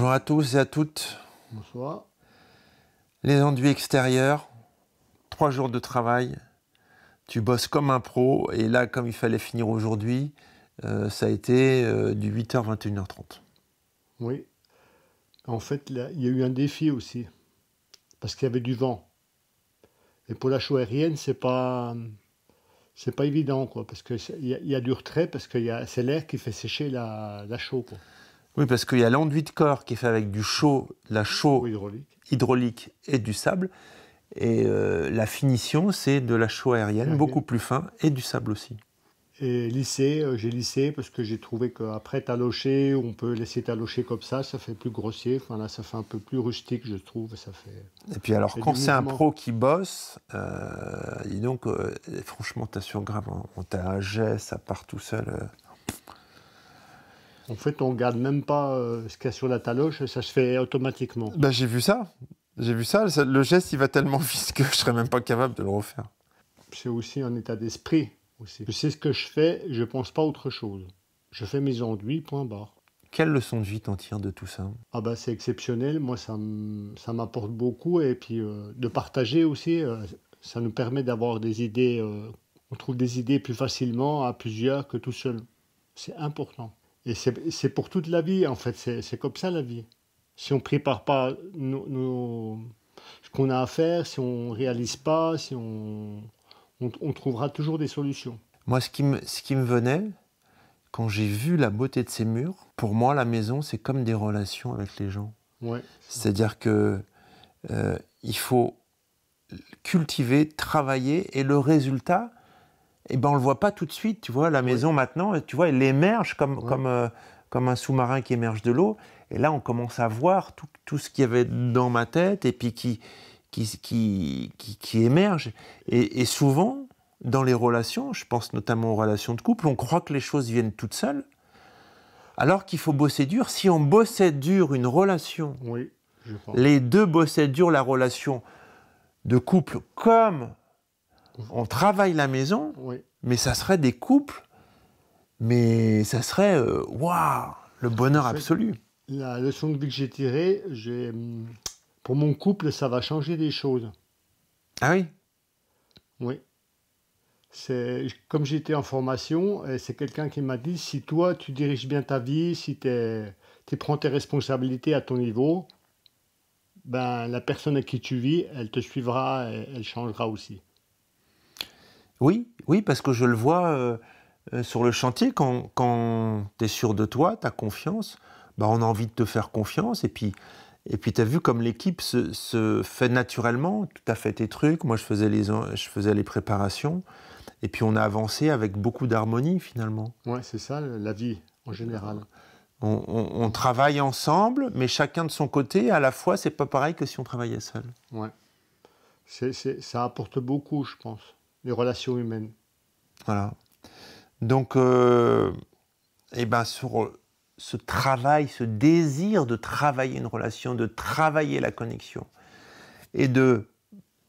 Bonjour à tous et à toutes. Bonsoir. Les enduits extérieurs, 3 jours de travail, tu bosses comme un pro, et là, comme il fallait finir aujourd'hui, ça a été du 8h, 21h30. Oui. En fait, là, il y a eu un défi aussi, parce qu'il y avait du vent. Et pour la chaux aérienne, c'est pas évident, quoi, parce que il y a du retrait, parce que c'est l'air qui fait sécher la chaux, quoi. Oui, parce qu'il y a l'enduit de corps qui est fait avec du chaud, la chaux Ou hydraulique. hydraulique et du sable, et la finition, c'est de la chaux aérienne, beaucoup plus fin, et du sable aussi. Et j'ai lissé parce que j'ai trouvé qu'après talocher, on peut laisser talocher comme ça fait plus grossier. Enfin là, ça fait un peu plus rustique, je trouve. Ça fait. Et puis alors, fait quand du c'est un mouvement. pro qui bosse, dis donc, franchement, t'assures grave, on t'a un jet, ça part tout seul. En fait, on regarde même pas ce qu'il y a sur la taloche, ça se fait automatiquement. Ben, j'ai vu ça. Le geste, il va tellement vite que je serais même pas capable de le refaire. C'est aussi un état d'esprit. Aussi. Je sais ce que je fais, je pense pas autre chose. Je fais mes enduits, point barre. Quelle leçon de vie t'en tires de tout ça? Ah bah c'est exceptionnel, moi ça m'apporte beaucoup, et puis de partager aussi, ça nous permet d'avoir des idées, on trouve des idées plus facilement à plusieurs que tout seul. C'est important. Et c'est pour toute la vie en fait, c'est comme ça la vie. Si on prépare pas ce qu'on a à faire, si on réalise pas, si on trouvera toujours des solutions. Moi, ce qui me venait, quand j'ai vu la beauté de ces murs, pour moi, la maison, c'est comme des relations avec les gens. Ouais. C'est-à-dire que il faut cultiver, travailler, et le résultat, eh ben, on le voit pas tout de suite. Tu vois, la maison maintenant, tu vois, elle émerge comme un sous-marin qui émerge de l'eau. Et là, on commence à voir tout ce qu'il y avait dans ma tête, et puis qui émerge. Et souvent, dans les relations, je pense notamment aux relations de couple, on croit que les choses viennent toutes seules, alors qu'il faut bosser dur. Si on bossait dur une relation, Oui, je pense. les deux bossaient dur la relation de couple, comme on travaille la maison, mais ça serait des couples, mais ça serait, waouh, le bonheur absolu. La leçon de vie que j'ai tirée, pour mon couple, ça va changer des choses. Ah oui? Oui. Comme j'étais en formation, et c'est quelqu'un qui m'a dit, si toi tu diriges bien ta vie, si tu prends tes responsabilités à ton niveau, ben la personne avec qui tu vis, elle te suivra et elle changera aussi. Oui, parce que je le vois sur le chantier, quand tu es sûr de toi, tu as confiance, bah on a envie de te faire confiance, et puis tu as vu comme l'équipe se fait naturellement. Tu as fait tes trucs, moi je faisais les préparations, et puis on a avancé avec beaucoup d'harmonie finalement. Ouais, c'est ça la vie en général. On travaille ensemble, mais chacun de son côté. À la fois, c'est pas pareil que si on travaillait seul. Ouais. Ça apporte beaucoup, je pense, les relations humaines. Voilà. Donc, sur ce travail, ce désir de travailler une relation, de travailler la connexion,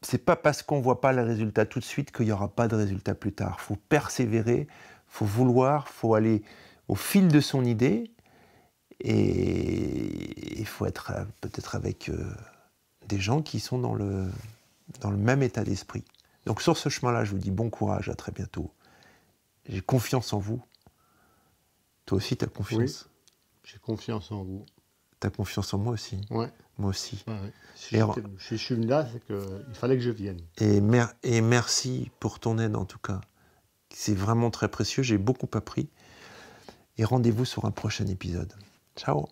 c'est pas parce qu'on voit pas le résultat tout de suite qu'il y aura pas de résultat plus tard. Faut persévérer, faut vouloir, faut aller au fil de son idée, et il faut être peut-être avec des gens qui sont dans le même état d'esprit. Donc sur ce chemin-là, je vous dis bon courage, à très bientôt. J'ai confiance en vous. Toi aussi, tu as confiance. Oui, j'ai confiance en vous. Tu as confiance en moi aussi. Ouais. Moi aussi. Ouais. Si je suis venu là, c'est qu'il fallait que je vienne. Et merci pour ton aide en tout cas. C'est vraiment très précieux, j'ai beaucoup appris. Et rendez-vous sur un prochain épisode. Ciao.